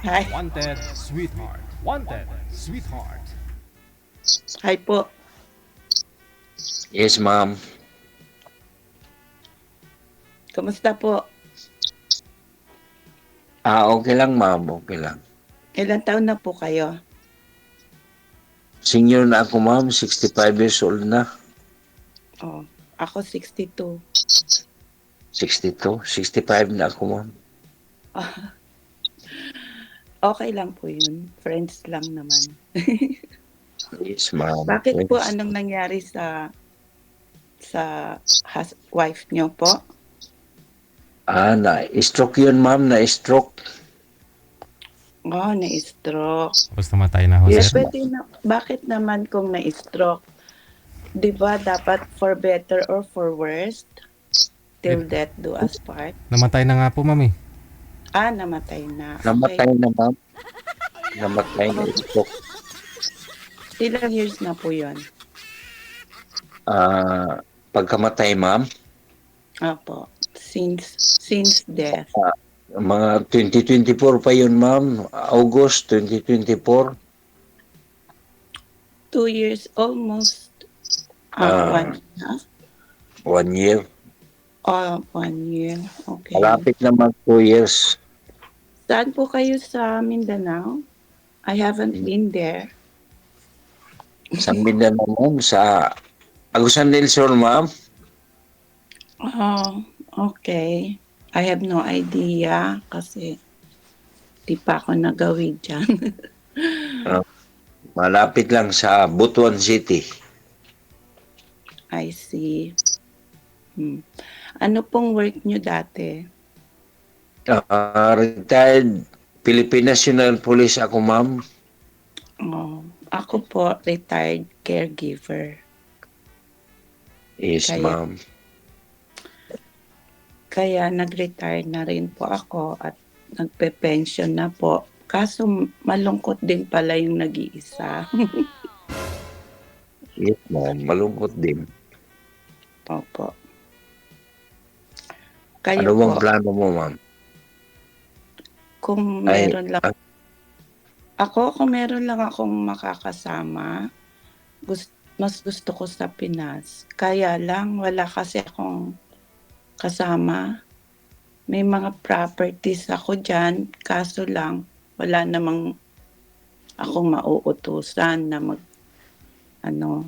Hi. Wanted, sweetheart. Wanted, sweetheart. Hi po. Yes, ma'am. Kumusta po? Okay lang, ma'am. Okay lang. Ilang taon na po kayo? Senior na ako, ma'am. 65 years old na. Oh, ako 62. 62. 65 na ako, ma'am. Okay lang po yun. Friends lang naman. Yes, ma'am. Bakit po? Yes. Anong nangyari sa wife nyo po? Na-stroke yun, ma'am. Na-stroke. Oh, na-stroke. Tapos namatay na ho, Yes, sir. pwede na. Bakit naman kung na-stroke? Di ba dapat for better or for worse? Till death do us part. Namatay na nga po, ma'am eh. Namatay na. Namatay Okay. na, ma'am. Namatay na stroke. Ilang years na po yun? Pagkamatay, ma'am, Apo. Since death. mga 2024 pa yun, ma'am. August 2024. 2 years, almost Ah, 1 year. 1 year. 1 year. Okay. Malapit naman 2 years. Saan po kayo sa Mindanao? I haven't been there. Sa Mindanao, ma'am. Sa Agusan del Sur, ma'am. Oh, okay. I have no idea kasi di pa ako nagawid dyan. Ah, Malapit lang sa Butuan City. I see. Ano pong work nyo dati? Retired Philippine National Police ako, ma'am. Oh, ako po retired caregiver. Yes, Kaya ma'am. Kaya nag-retire na rin po ako at nagpe-pension na po. Kaso malungkot din pala yung nag-iisa. Yes, ma'am. Malungkot din. Opo. Ano Kayo bang po, plano mo, ma'am? kung Ay, meron lang kung meron lang akong makakasama, mas gusto ko sa Pinas. Kaya lang wala kasi akong kasama. May mga properties ako diyan, kaso lang wala namang akong mauutusan na ano.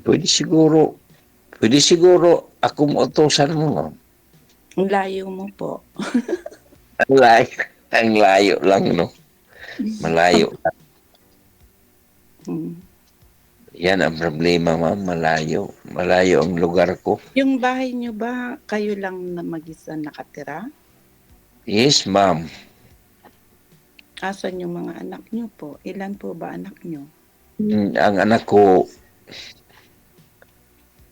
pwede siguro ako utusan mo, ma'am. Ang layo mo po. Ang layo. Ang layo lang, no? Malayo. Hmm. Yan ang problema, ma'am. Malayo. Malayo ang lugar ko. Yung bahay niyo ba, kayo lang na mag-isa nakatira? Yes, ma'am. Asan yung mga anak niyo po? Ilan po ba anak niyo? Ang anak ko,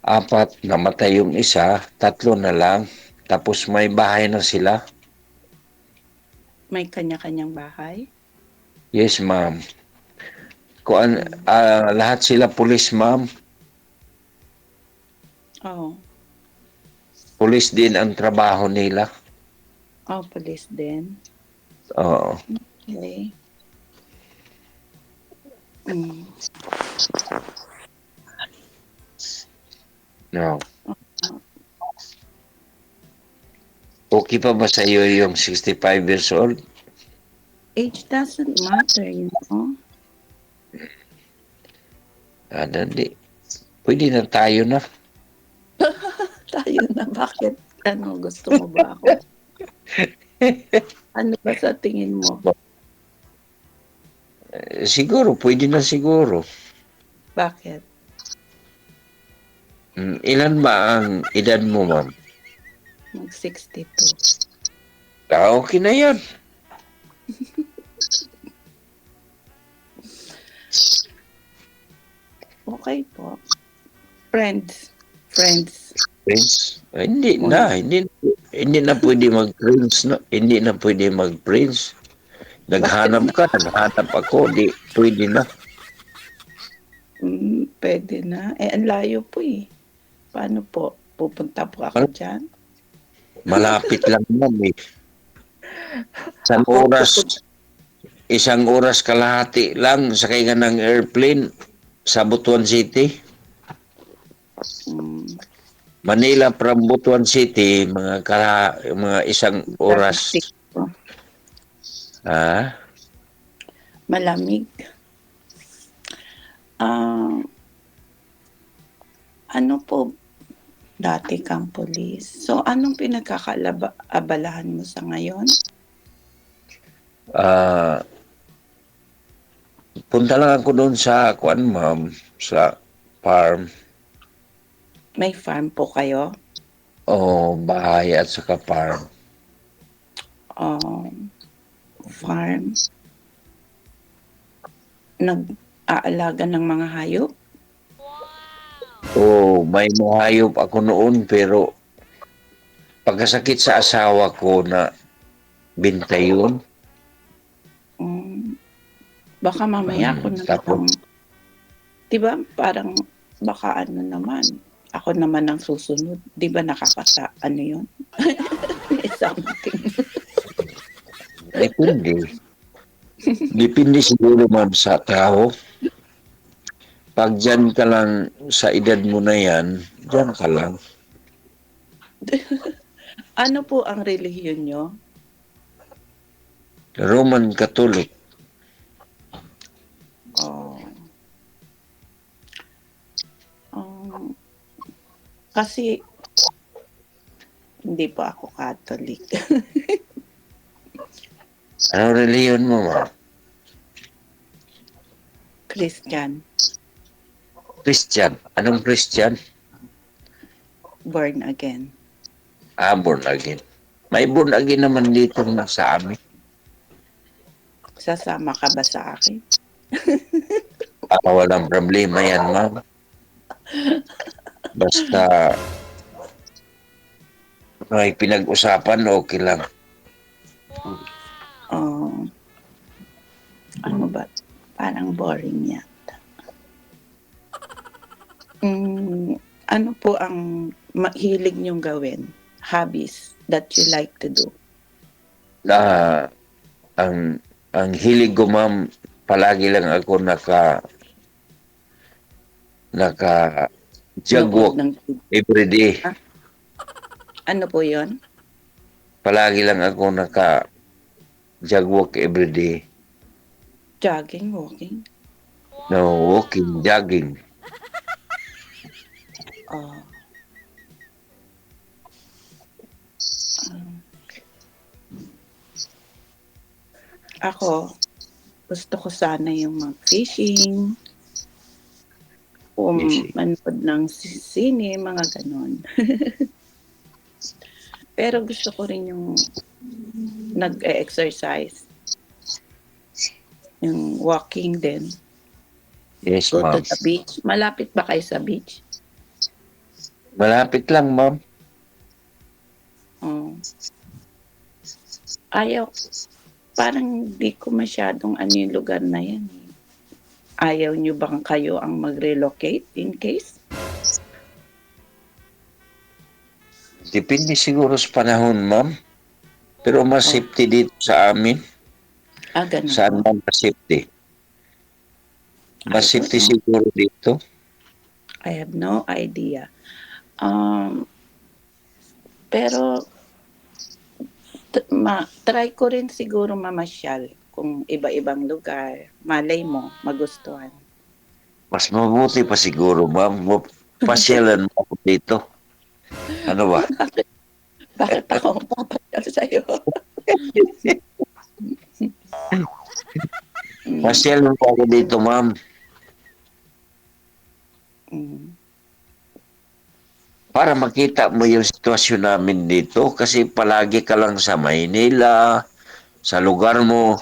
4, namatay yung isa, 3 na lang. Tapos may bahay na sila. May kanya-kanyang bahay? Yes, ma'am. Hmm. Lahat sila pulis, ma'am. Oh, Pulis din ang trabaho nila. police din. Oo. Okay. Hmm. No. Okay pa ba sa iyo yung 65 years old? Age doesn't matter, you know? Hindi. Pwede na tayo na. Tayo na, bakit? Ano, gusto mo ba ako? Ano ba sa tingin mo? Siguro, pwede na siguro. Bakit? Ilan ba ang edad mo, ma'am? Mag-62. Okay na yan. Okay po. Friends. Friends. Prince? Hindi Muna. na. Hindi na pwede mag-prince. No? Hindi na pwede mag-prince. Bakit Naghanap na? ka, naghanap ako. Di, pwede na. Pwede na. Ang layo po eh. Paano po? Pupunta po ako Mal- dyan? Malapit lang, ma'am. Eh. Isang Ako oras, bukod isang oras kalahati lang sakay ka ng airplane sa Butuan City. hmm, Manila from Butuan City, mga isang oras. traffic po, Ah, malamig. Ah, ano po, dati kang pulis. So, anong abalahan mo sa ngayon? ah, punta lang ako doon sa kuan ma'am, sa farm May farm po kayo? o bahay at saka farm. Farm? Nag-aalaga ng mga hayop? O may mahayop ako noon pero pagkasakit sa asawa ko na binta yun. Hmm, baka mamaya ako na Tapos lang, 'di ba parang baka ano naman, ako naman ang susunod. 'Di ba ano 'yun? May something. depende. Depende siguro ma'am sa tao. Pag dyan ka lang sa edad mo na yan, dyan ka lang. Ano po ang relihiyon niyo? Roman Catholic. Oh. Kasi hindi pa ako Catholic. Ano reliyon mo ma'am? Christian, Christian. Anong Christian? born again. Born again. May born again naman dito na sa amin. Sasama ka ba sa akin? Walang problema yan ma'am. Basta may pinag-usapan, okay lang. Oh, ano ba? Parang boring yata. Ano po ang mahilig niyong gawin? Hobbies that you like to do? Na ang hilig ko ma'am, palagi lang ako naka jog Nood walk ng every day. Ah, ano po 'yon? Palagi lang ako naka jog walk every day. Jogging, walking? No, walking, jogging. Oh, ako, gusto ko sana yung mag-fishing, Fishing. manood ng sine, mga gano'n. Pero gusto ko rin yung nag-e-exercise, yung walking din, Yes, go to ma'am. the beach. Malapit ba kayo sa beach? Malapit lang, ma'am. Oh. Ayaw, parang di ko masyadong ano yung lugar na yan. Ayaw nyo bang kayo ang mag-relocate in case? Depende siguro sa panahon, ma'am. Pero mas safety dito sa amin. Ganun Saan po. man mas safety? Mas I don't safety know. siguro dito. I have no idea. Pero try ko rin siguro mamasyal kung iba-ibang lugar. Malay mo, magustuhan. Mas mabuti pa siguro, ma'am. Pasyalan mo ako dito. Ano ba? Bakit ako papasyal sa'yo? Pasyalan mo ako dito, ma'am. Mm. Para makita mo yung sitwasyon namin dito kasi palagi ka lang sa Maynila, sa lugar mo.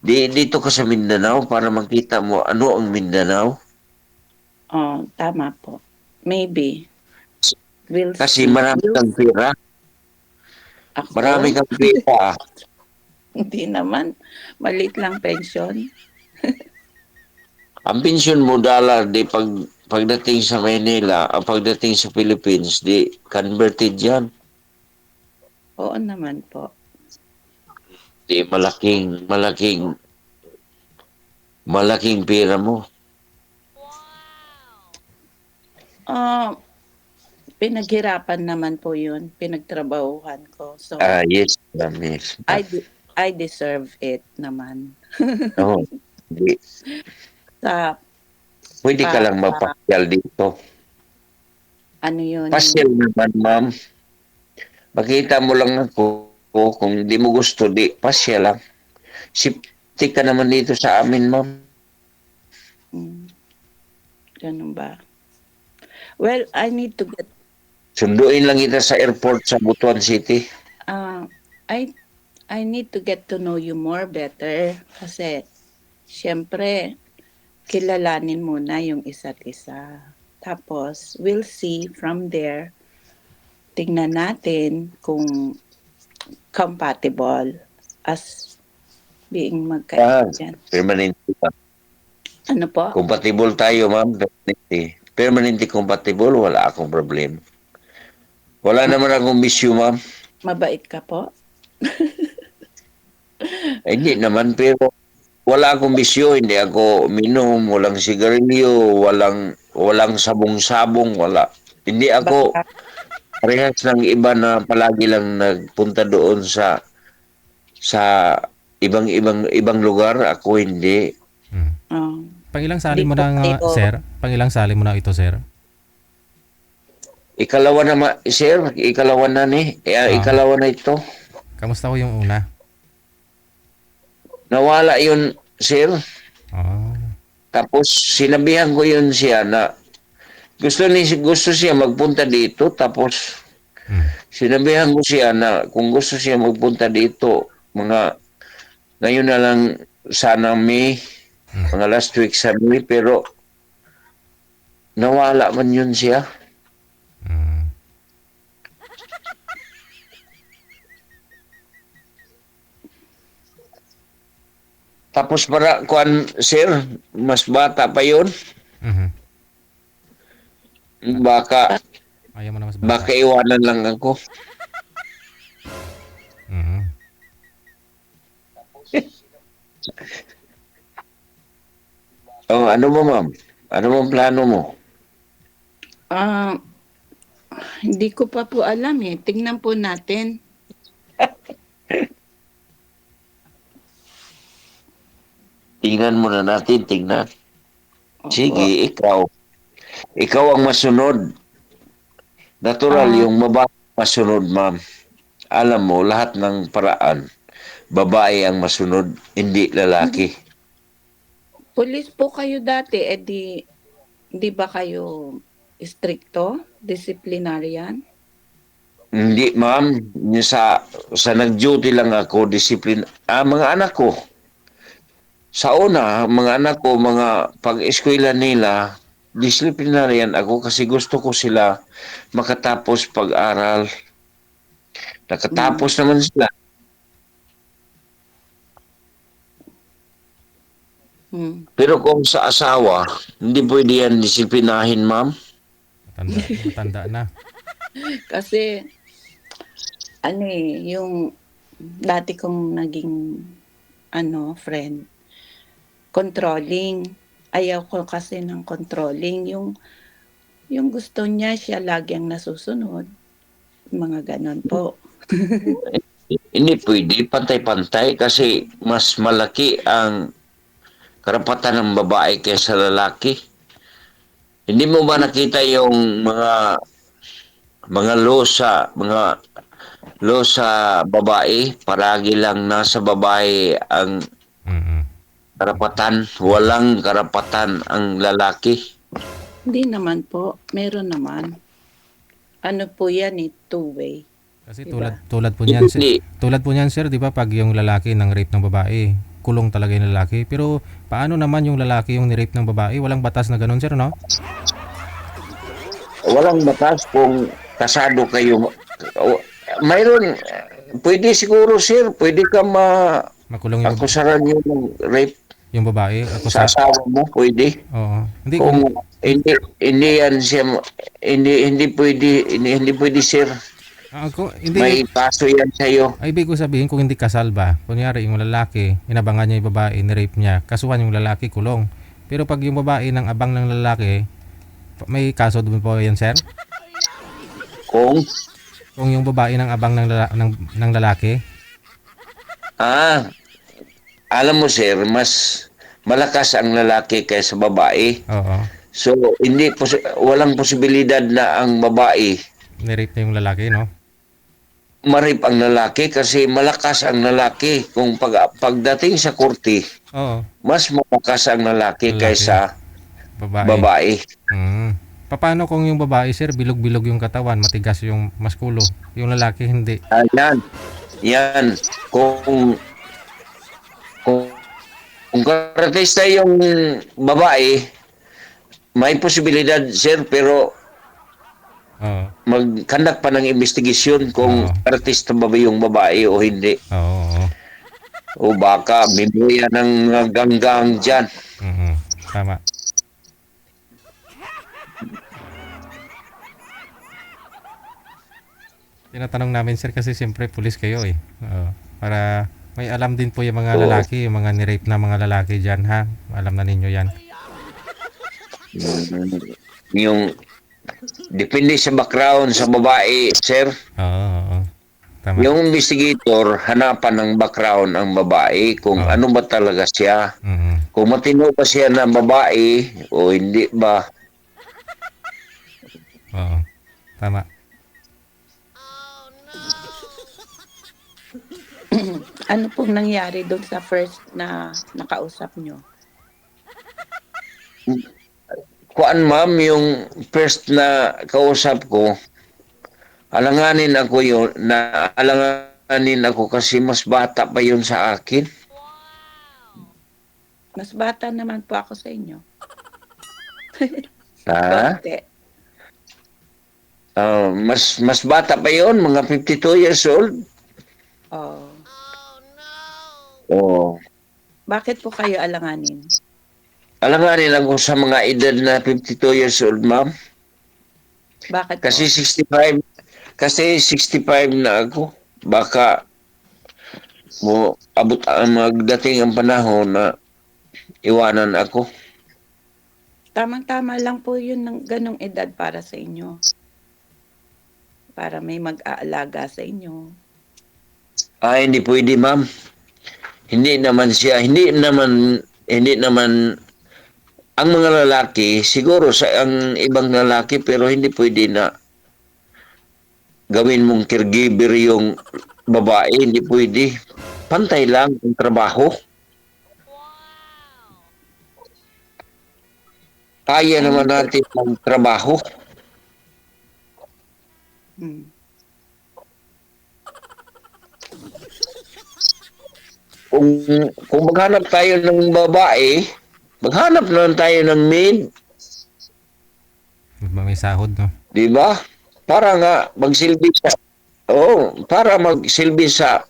Dito ka sa Mindanao para makita mo ano ang Mindanao. Oh, tama po. Maybe. We'll Kasi see. marami kang pera. Marami Ako? kang pera. Hindi naman. Maliit lang pension. Ang pensyon mo dollar, di pagdating sa Manila, ang pagdating sa Philippines, di converted yan. Oo naman po. Di malaking pera mo. Ah, pinaghirapan naman po 'yun, pinagtrabahuhan ko. So, Yes, ma'am, yes, ma'am. I deserve it naman. Oo, di Sa puwede ka lang para mapasyal dito. ano 'yun, Pasyal naman, ma'am. Makita mo lang ako, kung di mo gusto, di pasyal lang. Sipti ka naman dito sa amin, ma'am. hmm, gano'n ba? Well, Sunduin lang kita sa airport sa Butuan City. ah, I I need to get to know you more better kasi siyempre kilalanin muna yung isa't isa. Tapos we'll see from there, tingnan natin kung compatible as being Ah, magkaibigan. permanente pa. Ano po? Compatible tayo, ma'am. Permanente. Permanente compatible, wala akong problema. Wala naman akong bisyo, ma'am. Mabait ka po? Hindi naman, pero wala akong bisyo. Hindi ako minom, walang sigarilyo, walang sabong-sabong, wala. Hindi ako Baka, parehas ng iba na palagi lang nagpunta doon sa ibang lugar. Ako hindi. Hmm. oh, Pangilang sali di mo po na, kayo, sir? Pangilang sali mo na ito, sir? Ikalawa na, sir. Ikalawa na ni. Ikalawa na ito. Kamusta ko yung una? Nawala yun, sir. Oh. Tapos sinabihan ko yun siya na gusto siya magpunta dito. Tapos Hmm. sinabihan ko siya na kung gusto siya magpunta dito, ngayon na lang sana mga last week sa May, pero nawala man yun siya. Hmm. Tapos para kuan sir, mas bata pa yun. Mhm. Baka Ayaw mo na mas bata. baka iwanan lang ako. Mhm. Oh, ano mo, ma'am? Ano mong plano mo? ah, hindi ko pa po alam eh. Tingnan po natin. Tingnan muna natin, tingnan. Opo. Sige, ikaw. Ikaw ang masunod. Natural Ah, yung babae masunod, ma'am. Alam mo, lahat ng paraan, babae ang masunod, hindi lalaki. Pulis po kayo dati, di ba kayo stricto? Disciplinarian? Hindi, ma'am. Sa nag-duty lang ako, disiplin. Mga anak ko. Sa una, mga anak ko, mga pag-eskwela nila, disciplinarian ako kasi gusto ko sila makatapos pag-aral. Mm. Nakatapos naman sila. Hmm. Pero kung sa asawa, hindi pwede yan disiplinahin, ma'am. Matanda na. Kasi ano eh, yung dati kong naging friend, controlling. Ayaw ko kasi ng controlling. Yung gusto niya, siya lagi ang nasusunod. Mga ganon po. Hindi pwede, pantay-pantay kasi mas malaki ang karapatan ng babae kaysa lalaki. Hindi mo ba nakita yung mga law sa babae? Palagi lang nasa babae ang Mhm. karapatan, walang karapatan ang lalaki. Hindi naman po. Meron naman. Ano po yan eh, two-way. Kasi Diba? tulad po niyan, Hindi. tulad po niyan, sir, 'di ba, pag yung lalaki ng rape ng babae, kulong talaga yung lalaki. Pero paano naman yung lalaki yung ni-rape ng babae? Walang batas na ganun, sir, no? Walang batas kung kasado kayo. Mayroon, pwede siguro sir, pwede ka Makulong yung akusaran yung rape yung babae ako sa sa asawa mo, pwede. Oo. Hindi Kung kung hindi yan siya, hindi pwede sir. Hindi, May kaso yan sa'yo. ay ibig ko sabihin kung hindi kasal ba, kunyari yung lalaki, inabangan niya yung babae, ni-rape niya, kasuhan yung lalaki, kulong. Pero pag yung babae ng abang ng lalaki, may kaso doon po yan, sir? Kung, Kung yung babae ng abang ng lalaki? alam mo sir, mas malakas ang lalaki kaysa babae. Oo. So, walang posibilidad na ang babae Ni-rape na yung lalaki, no? marip ang lalaki kasi malakas ang lalaki. Kung pagdating sa korte, Oo. mas malakas ang lalaki Lalaki. kaysa Babae. babae. Paano kung yung babae, sir, bilog-bilog yung katawan, matigas yung maskulo, yung lalaki hindi? Yan. Yan. Kung, kung, kung karatista yung babae, may posibilidad, sir, pero Oo. mag-conduct pa ng investigasyon kung Oo. artista ba yung babae o hindi. Oo. O baka binuya ng ganggang dyan. Tama. Tinatanong namin, sir, kasi siyempre pulis kayo eh. Oo. Para may alam din po yung mga Oo. lalaki, yung mga ni-rape na mga lalaki dyan, ha? Alam na ninyo yan. Yung depende sa background sa babae, sir. Oo. Tama. Yung investigator, hanapan ng background ang babae kung Oo. ano ba talaga siya. Mm. Kung matino ba siya na babae o hindi ba. Oo. Tama. Ano pong nangyari doon sa first na nakausap nyo? Kuan ma'am, yung first na kausap ko, alanganin ako kasi mas bata pa yun sa akin. Mas bata naman po ako sa inyo. Ha? Konti. Mas bata pa yun, mga 52 years old. Oh. Oh. Bakit po kayo alanganin? Alanganin ako sa mga edad na 52 years old, ma'am. Bakit Kasi po? 65 na ako. Baka magdating ang panahon na iwanan ako. Tamang-tama lang po yun ng ganong edad para sa inyo. Para may mag-aalaga sa inyo. Hindi pwede, ma'am. Hindi naman ang mga lalaki, siguro sa ang ibang lalaki, pero hindi pwede na gawin mong caregiver yung babae, hindi pwede. Pantay lang ang trabaho. Kaya naman natin ang trabaho. Hmm. Kung maghanap tayo ng babae, maghanap naman tayo ng maid, May sahod, no? di ba? Para nga magsilbi sa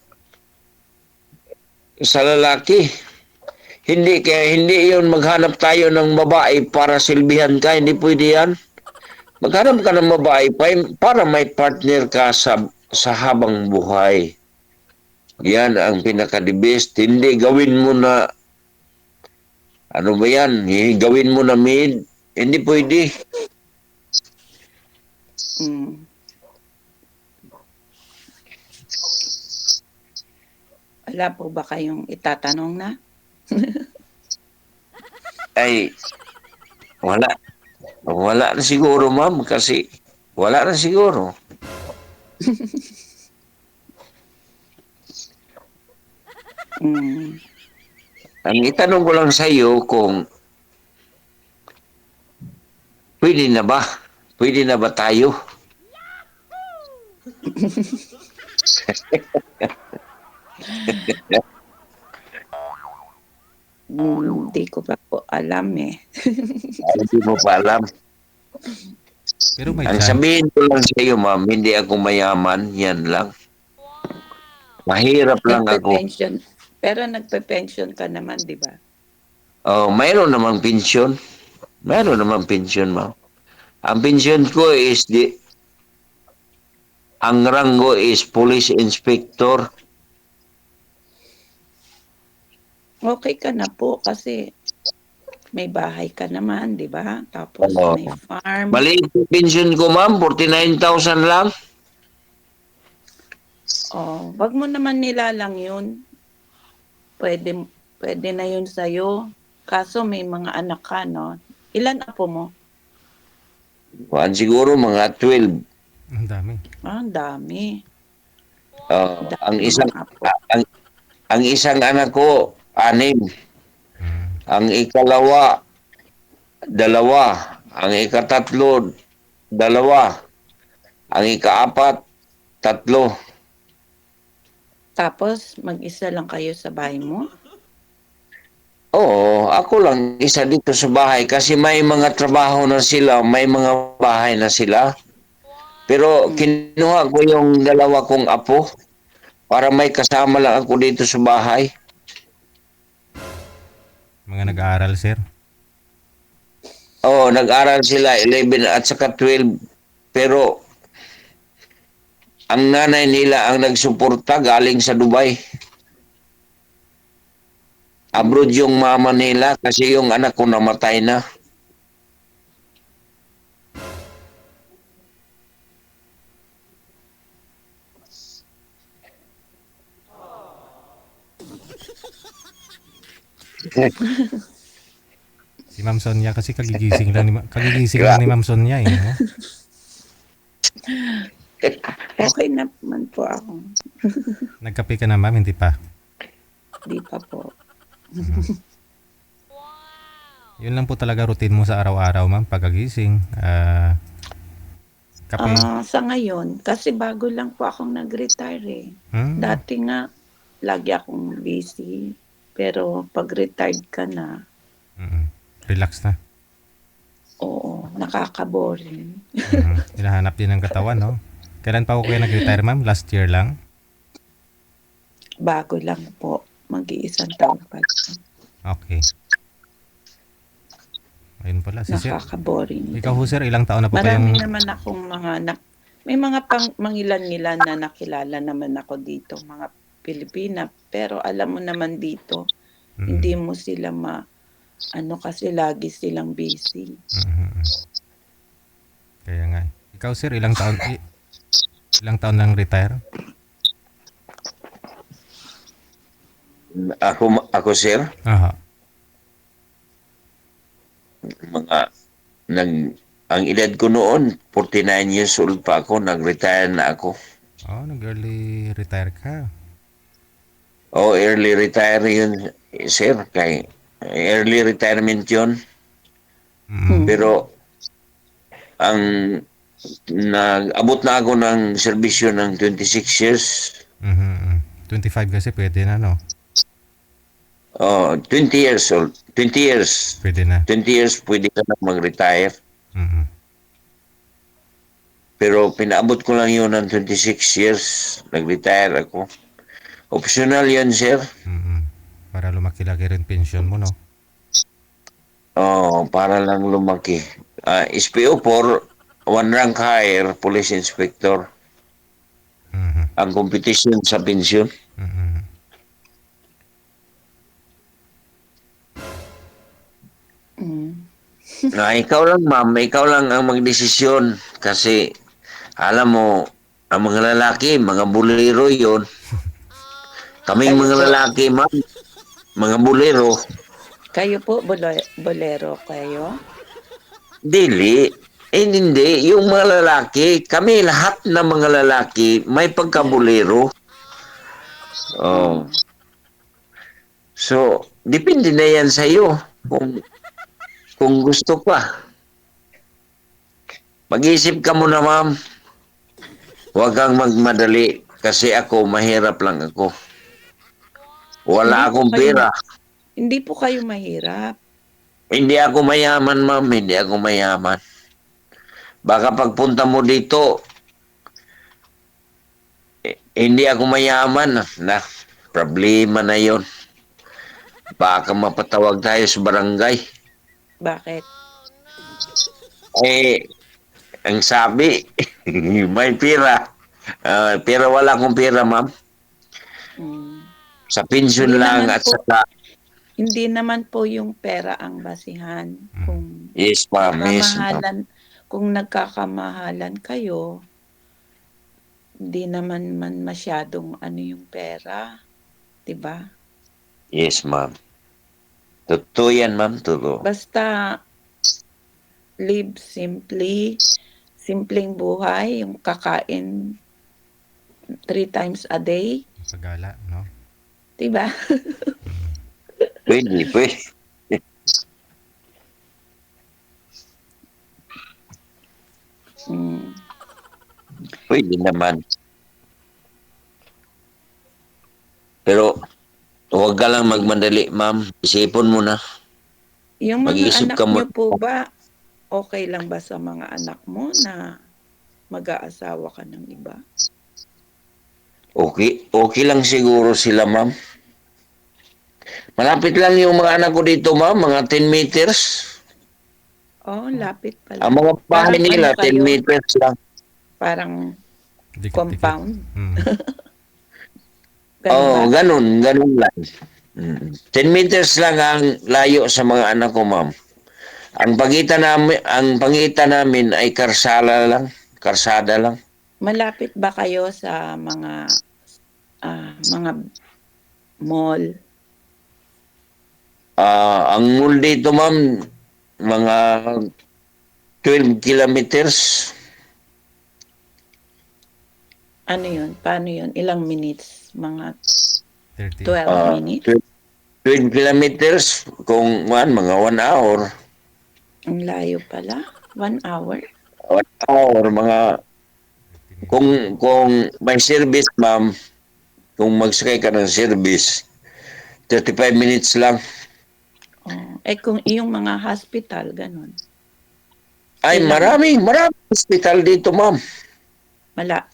lalaki. Hindi 'yon maghanap tayo ng babae para silbihan ka, hindi pwede 'yan. Maghanap ka ng babae para may partner ka sa habang buhay. Yan ang pinaka-the best. Hindi gawin mo na ano ba yan? Gawin mo na maid. Hindi pwede. Hmm. Wala po ba kayong itatanong na? Ay, wala. Wala na siguro, ma'am, kasi wala na siguro. Hmm. Ang itanong ko lang sa iyo kung pwede na ba? Pwede na ba tayo? Hindi ko pa po alam eh. Hindi mo pa alam. Pero may Ang chance. sabihin ko lang sa iyo, ma'am, hindi ako mayaman. Yan lang. Mahirap lang ako. Nagpe-pension. Pero nagpe-pension ka naman, di ba? Oh, mayroon namang pensyon. Mayroon namang pensyon, ma'am. Ang pensyon ko is Ang rango is police inspector. Okay ka na po kasi may bahay ka naman, 'di ba? Tapos Oo. may farm. Maliit yung pension ko, ma'am. 49,000 lang. Oh, 'wag mo naman nilalang 'yun. Pwede pwede na 'yun sa'yo. Kaso may mga anak ka 'no? Ilan apo mo? Siguro mga 12. Ang dami. Ang dami. Ang Dami isang mong apo. ang isang anak ko, 6. Mm. Ang ikalawa, 2. Ang ikatatlo, 2. Ang ikaapat, 3. Tapos mag-isa lang kayo sa bahay mo? Oo, ako lang isa dito sa bahay kasi may mga trabaho na sila, may mga bahay na sila. Pero Hmm. kinuha ko yung 2 kong apo para may kasama lang ako dito sa bahay. Mga nag-aaral, sir. Oo, nag-aral sila 11 at saka 12. Pero ang nanay nila ang nagsuporta galing sa Dubai. Abroad yung mama nila kasi yung anak ko namatay na. Si Ma'am Sonia kasi kagigising lang ni Ma'am Sonia, eh, no? Okay naman po ako. Nagkape ka na, ma'am, hindi pa. Di pa po. Yun lang po talaga routine mo sa araw-araw, ma'am, pagkagising. Kape. Sa ngayon, kasi bago lang po akong nag-retire eh. Hmm? Dati nga, lagi akong busy. Pero pag retired ka na, Mm. Relax na. oo, nakaka-boring. Hinahanap din ng katawan, no? Kailan pa ako kayo nag-retire, ma'am? Last year lang? Bago lang po. Mag-iisang taon pa lang. Okay. Ayun pala, si sir. Nakaka-boring. Ikaw ho, sir, ilang taon na po Marami kayong... naman akong may mga mangilan-ngilan na nakilala naman ako dito, mga Pilipina. Pero alam mo naman dito, hindi mo sila kasi lagi silang busy. Kaya nga. Ikaw, sir, ilang taon nang retire? Ako sir, Aha. ang edad ko noon, 49 years old pa ako, nag-retire na ako. Oh, nag-early retire ka. Early retire yun, sir, kay early retirement yun. Pero ang nag-abot na ako ng serbisyo ng 26 years. 25 kasi pwede na, no? 20 years old. 20 years. Pwede na. 20 years pwede ka na mag-retire. Pero pinaabot ko lang yun ng 26 years. Nag-retire ako. Optional yan, sir. Para lumaki-laki rin pension mo, no? Para lang lumaki. SPO for 1 rank higher, police inspector. Ang competition sa pensyon. Ikaw lang, ma'am. Ikaw lang ang magdesisyon. Kasi, alam mo, ang mga lalaki, mga bulero yon. Kaming Kayo mga po. lalaki, ma'am, mga bulero. Kayo po, bolero kayo? Dili. Hindi. Yung mga lalaki, kami lahat na mga lalaki, may pagkabulero. So, depende na yan sa'yo. Kung gusto pa. Mag-isip ka muna, ma'am. Huwag kang magmadali kasi ako, mahirap lang ako. Wala akong pera. Hindi po kayo mahirap. Hindi ako mayaman, ma'am. Hindi ako mayaman. Baka pagpunta mo dito, hindi ako mayaman. Problema na yon. Baka mapatawag tayo sa barangay. Bakit? Ang sabi, may pera. Pero wala akong pera, ma'am. Hmm. Sa pension Hindi lang naman at po saka, hindi naman po yung pera ang basihan Mm. kung yes, ma'am, yes, ma'am. kamahalan kung nagkakamahalan kayo, hindi naman masyadong ano yung pera, 'di ba? Yes, ma'am. Totoo yan, ma'am, totoo. Basta live simply, simpleng buhay, yung kakain 3 times a day, Pagala, no? 'di ba? Pwede, pwede. Hmm. Pwede naman. Pero huwag ka lang magmadali, ma'am. Isipon mo na. Yung mga Mag-iisip anak ka mo. niyo po ba, okey lang ba sa mga anak mo na mag-aasawa ka ng iba? Okay, okay lang siguro sila, ma'am. Malapit lang yung mga anak ko dito, ma'am. Mga 10 meters. Oh, lapit Ang pala. mga bahay Parang ano nila, 10 kayo, meters lang. parang Dikit-dikit. compound, Mm. gano'n Oo, ba? ganun lang. 10 meters lang ang layo sa mga anak ko, ma'am. Ang pagitan namin ay karsada lang. Malapit ba kayo sa mga mall? Ang mall dito, ma'am, mga 12 kilometers. Ano 'yun, paano 'yun, ilang minutes? Mga 30. 12 Ah, minutes? 12 kilometers kung mga 1 hour. Ang layo pala, 1 hour? 1 hour, mga 30 minutes. kung may service, ma'am, kung magsakay ka ng service, 35 minutes lang. Oh, eh, kung yung mga hospital gano'n, Ay, ilang maraming hospital dito, ma'am. mala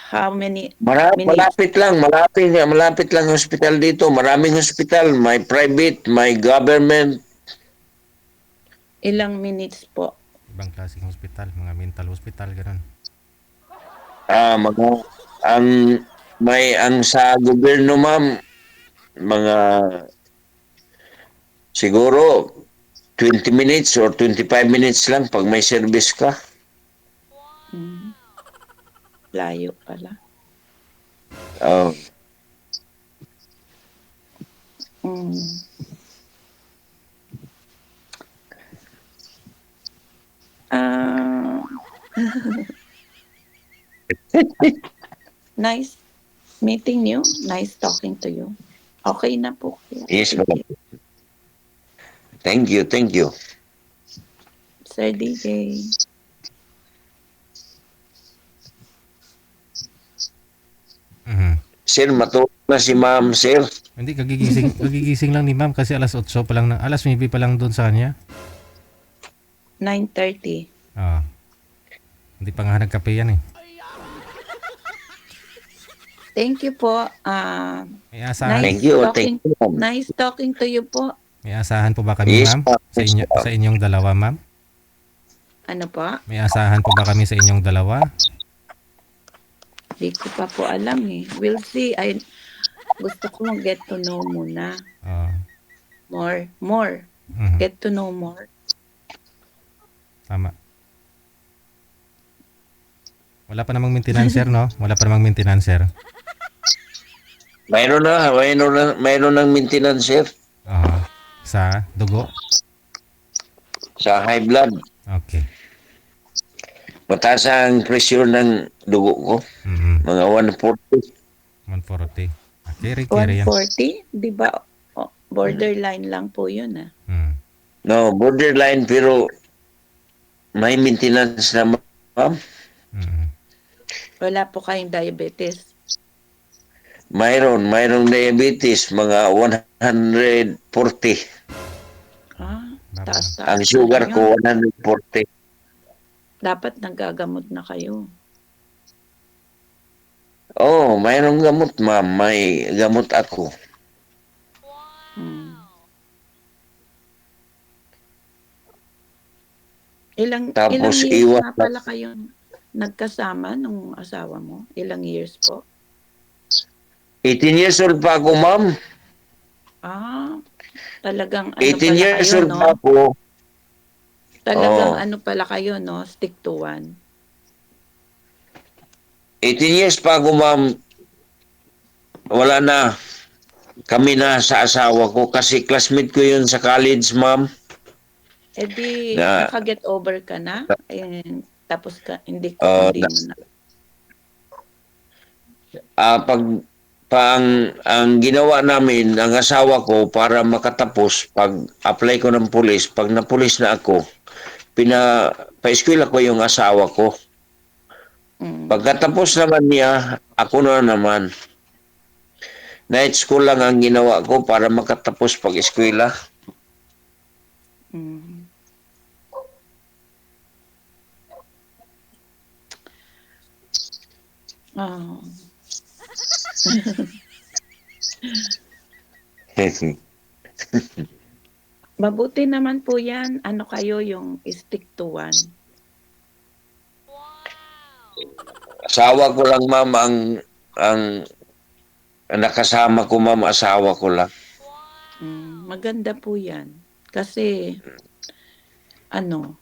how many minutes? Malapit lang hospital dito. Maraming hospital, may private, may government. Ilang minutes po? Ibang klaseng hospital, mga mental hospital, ganun. Mga ang ang sa gobyerno, ma'am, mga siguro 20 minutes or 25 minutes lang pag may service ka. Hmm, layo pala. Ah, Hmm. Ah, nice meeting you, nice talking to you. Okey na po kaya, yes, ma'am. sige. Thank you, thank you. Sir DJ. Mhm. Sir, matulog na si ma'am, sir. Hindi, kagigising lang ni ma'am kasi alas 8 pa lang, alas 9 pa lang doon sa kanya. 9:30. Oo. Hindi pa nga nagkape yan eh. Thank you po, May asahan, Thank you, thank you, ma'am. nice talking to you po. may asahan po ba kami, Yes, ma'am? ma'am. Yes, ma'am. Sa inyong dalawa, ma'am? Ano po? May asahan po ba kami sa inyong dalawa? Di ko pa po alam, eh. We'll see. Gusto ko mag-get to know muna. Oo. More. Mhm. Get to know more. Tama. Wala pa namang maintenancer, no? Wala pa namang maintenancer. Mayroon ng maintenance, sir, Oo. Sa dugo? sa high blood. Okay. Mataas ang pressure ng dugo ko. Mhm. Mga 140. 140. Carry yan. 140? Di ba, borderline lang po yun, ah. Mm. No, borderline, pero may maintenance na, ma'am. Mhm. Wala po kayong diabetes. Mayroong diabetes, mga 140. Baba Taas-taas Ang na sugar rin yun. ko, 140. Dapat nagagamot na kayo. Oh, mayroong gamot, ma'am. May gamot ako. Hmm. Ilang Tapos years iwas na pala kayong nagkasama nung asawa mo? Ilang years po? 18 years old pa ako, ma'am. Ah, talagang ano 18 pala years kayo, old pa 'no? ako. Talagang Oo. ano pala kayo, 'no, stick to one. 18 years pa ako, ma'am. Wala na. Kami na sa asawa ko kasi classmate ko yun sa college, ma'am. Eh, di Na, naka-get over ka na? Tapos uh, hindi mo na pag ang ginawa namin, ang asawa ko para makatapos, pag apply ko ng pulis, pag napulis na ako, pa-eskwela ko yung asawa ko. hmm, Pagkatapos naman niya, ako na naman. Night school lang ang ginawa ko para makatapos pag-eskwela. hmm. Oo. Mabuti naman po 'yan, ano kayo, yung stick to one. Asawa ko lang, ma'am, ang nakasama ko, ma'am, asawa ko lang. Maganda po 'yan. Kasi ano,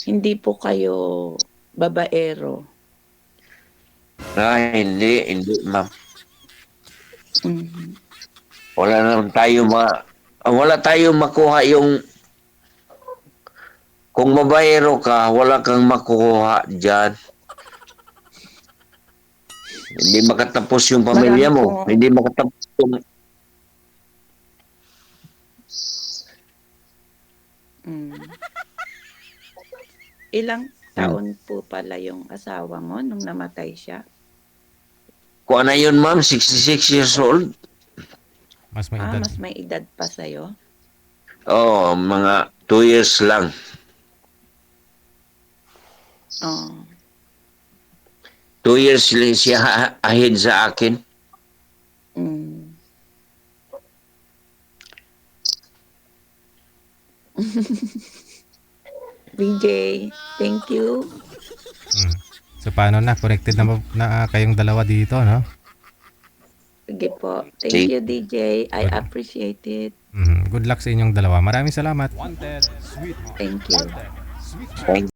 hindi po kayo babaero. Hindi, ma'am. Mhm. Wala tayo makuha yung, kung mabayero ka, wala kang makuha dyan. Hindi makatapos yung Marami pamilya mo. pong Hindi makatapos yung, hmm. Ilang taon po pala yung asawa mo nung namatay siya? kung ano yun, ma'am, 66 years old. Mas may edad. Mas may edad pa sa'yo? Oo, mga 2 years lang. Oo. 2 years lang siya ahead sa akin. Hmm. BJ, thank you. So paano na? Connected na kayong dalawa dito, no? Sige po. Thank you, DJ. I Good. appreciate it. Good luck sa inyong dalawa. Maraming salamat. Thank you. Thank